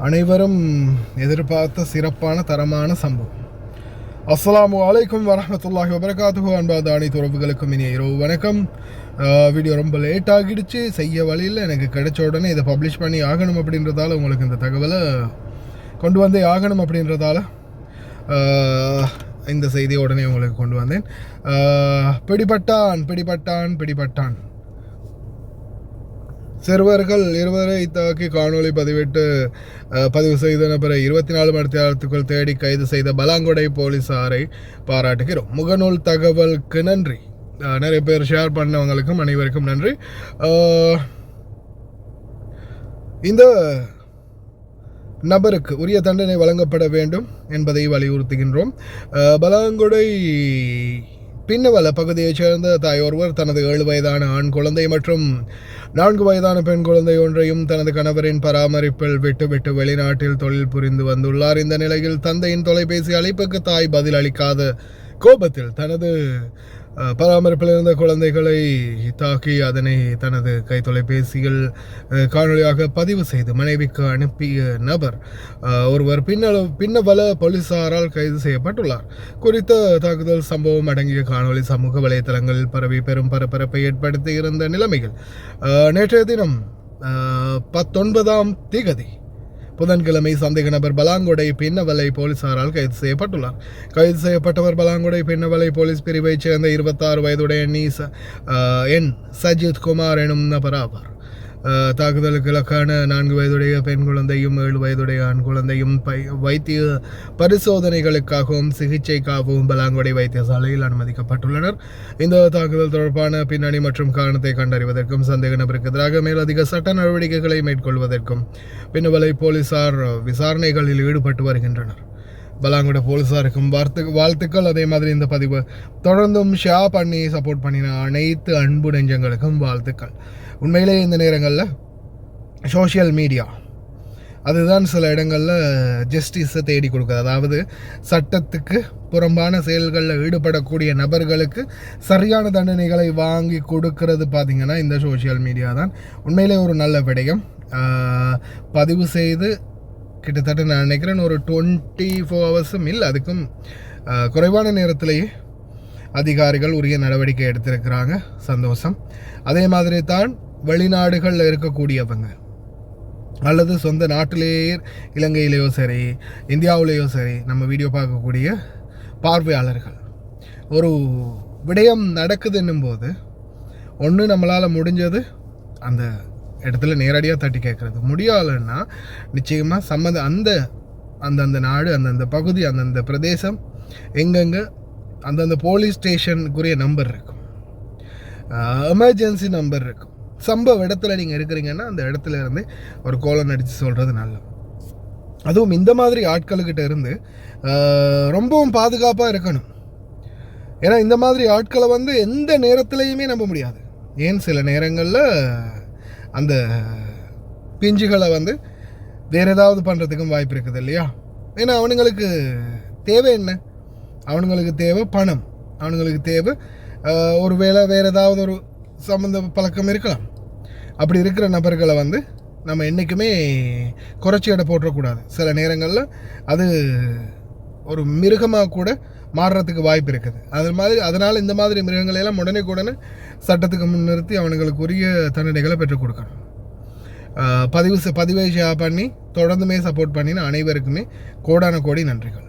அனைவரும் எதிர்பார்த்த சிறப்பான தரமான சம்பவம். அஸ்ஸலாமு அலைக்கும் வரஹ்மத்துல்லாஹி வபரகாத்துஹு. அன்பாத அனைத்து உறவுகளுக்கும் இனிய இரவு வணக்கம். வீடியோ ரொம்ப லேட் ஆகிடுச்சு, செய்ய வழியில் எனக்கு கிடைச்ச உடனே இதை பப்ளிஷ் பண்ணி ஆகணும் அப்படின்றதால, உங்களுக்கு இந்த தகவலை கொண்டு வந்தே ஆகணும் அப்படின்றதால இந்த செய்தியை உடனே உங்களுக்கு கொண்டு வந்தேன். பிடிபட்டான் சிறுவர்கள் இருவரை தாக்கி காணொலி பதிவு செய்த நபரை 24 மணி நேரத்துக்குள் தேடி கைது செய்த பலாங்குடை போலீசாரை பாராட்டுகிறோம். முகநூல் தகவலுக்கு நன்றி. நிறைய பேர் ஷேர் பண்ணவங்களுக்கும் அனைவருக்கும் நன்றி. இந்த நபருக்கு உரிய தண்டனை வழங்கப்பட வேண்டும் என்பதை வலியுறுத்துகின்றோம். பலாங்குடை பின்னவல பகுதியைச் சேர்ந்த தாய் ஒருவர் தனது 7 வயதான ஆண் குழந்தை மற்றும் 4 வயதான பெண் குழந்தை ஒன்றையும் தனது கணவரின் பராமரிப்பில் விட்டுவிட்டு வெளிநாட்டில் தொழில் புரிந்து வந்துள்ளார். இந்த நிலையில் தந்தையின் தொலைபேசி அழைப்புக்கு தாய் பதில் அளிக்காத கோபத்தில் தனது பராமரிப்பில் இருந்த குழந்தைகளை தாக்கி அதனை தனது கை தொலைபேசியில் காணொலியாக பதிவு செய்து மனைவிக்கு அனுப்பிய நபர் ஒருவர் பின்னவல போலீசாரால் கைது செய்யப்பட்டுள்ளார். குறித்த தாக்குதல் சம்பவம் அடங்கிய காணொலி சமூக வலைதளங்களில் பரவி பெரும் பரபரப்பை ஏற்படுத்தி இருந்த நிலைமையில் நேற்றைய தினம் 19ஆம் தேதி புதன்கிழமை சந்தேக நபர் பலாங்குடை பின்னவலை போலீசாரால் கைது செய்யப்பட்டுள்ளார். கைது செய்யப்பட்டவர் பலாங்குடை பின்னவலை போலீஸ் பிரிவைச் சேர்ந்த 26 வயதுடைய என் சஜித் குமார் எனும் நபர் ஆவார். தாக்குதலுக்கு இலக்கான 4 வயதுடைய பெண் குழந்தையும் 7 வயதுடைய ஆண் குழந்தையும் வைத்திய பரிசோதனைகளுக்காகவும் சிகிச்சைக்காகவும் பலாங்குடை வைத்தியசாலையில் அனுமதிக்கப்பட்டுள்ளனர். இந்த தாக்குதல் தொடர்பான பின்னணி மற்றும் காரணத்தை கண்டறிவதற்கும் சந்தேக நபருக்கு எதிராக மேலதிக சட்ட நடவடிக்கைகளை மேற்கொள்வதற்கும் பின்னவலை போலீசார் விசாரணைகளில் ஈடுபட்டு வருகின்றனர். பலாங்குடை போலீசாருக்கும் வாழ்த்துக்கள். அதே மாதிரி இந்த பதிவு தொடர்ந்தும் ஷேர் பண்ணி சப்போர்ட் பண்ணின அனைத்து அன்பு நெஞ்சங்களுக்கும் வாழ்த்துக்கள். உண்மையிலே இந்த நேரங்களில் சோஷியல் மீடியா அதுதான் சில இடங்களில் ஜஸ்டிஸை தேடி கொடுக்குது. அதாவது சட்டத்துக்கு புறம்பான செயல்களில் ஈடுபடக்கூடிய நபர்களுக்கு சரியான தண்டனைகளை வாங்கி கொடுக்கறது பார்த்திங்கன்னா இந்த சோஷியல் மீடியா தான். உண்மையிலே ஒரு நல்ல விடயம். பதிவு செய்து கிட்டத்தட்ட நான் நினைக்கிறேன் ஒரு 24 ஹவர்ஸும் இல்லை, அதுக்கும் குறைவான நேரத்திலேயே அதிகாரிகள் உரிய நடவடிக்கை எடுத்திருக்கிறாங்க. சந்தோஷம். அதே மாதிரி தான் வெளிநாடுகளில் இருக்கக்கூடியவங்க அல்லது சொந்த நாட்டிலேயே இலங்கையிலேயோ சரி இந்தியாவிலேயோ சரி நம்ம வீடியோ பார்க்கக்கூடிய பார்வையாளர்கள் ஒரு விடயம் நடக்குதுன்னும் போது ஒன்று நம்மளால் முடிஞ்சது அந்த இடத்துல நேரடியாக தட்டி கேட்குறது, முடியலைன்னா நிச்சயமாக அந்தந்த நாடு அந்தந்த பகுதி அந்தந்த பிரதேசம் எங்கெங்கே அந்தந்த போலீஸ் ஸ்டேஷனுக்குரிய நம்பர் இருக்கும், எமர்ஜென்சி நம்பர் இருக்கும். சம்பவ இடத்துல நீங்கள் இருக்கிறீங்கன்னா அந்த இடத்துல இருந்து ஒரு கோலம் அடித்து சொல்கிறது நல்லது. அதுவும் இந்த மாதிரி ஆட்களுக்கிட்ட இருந்து ரொம்பவும் பாதுகாப்பாக இருக்கணும். ஏன்னா இந்த மாதிரி ஆட்களை எந்த நேரத்துலையுமே நம்ப முடியாது. ஏன் சில நேரங்களில் அந்த பிஞ்சுகளை வேறு ஏதாவது பண்ணுறதுக்கும் வாய்ப்பு இருக்குது இல்லையா? ஏன்னா அவனுங்களுக்கு தேவை என்ன? அவனுங்களுக்கு தேவை பணம், அவனுங்களுக்கு தேவை ஒரு வேளை வேறு ஏதாவது ஒரு சம்மந்த பழக்கம் இருக்கலாம். அப்படி இருக்கிற நபர்களை நம்ம என்றைக்குமே குறைச்சி எடை போட்டுறக்கூடாது. சில நேரங்களில் அது ஒரு மிருகமாக கூட மாறுறதுக்கு வாய்ப்பு இருக்குது. அதனால் இந்த மாதிரி மிருகங்களையெல்லாம் உடனே சட்டத்துக்கு முன்னிறுத்தி அவனுங்களுக்குரிய தண்டனைகளை பெற்றுக் கொடுக்கணும். பதிவை ஷேர் பண்ணி தொடர்ந்துமே சப்போர்ட் பண்ணின அனைவருக்குமே கோடான கோடி நன்றிகள்.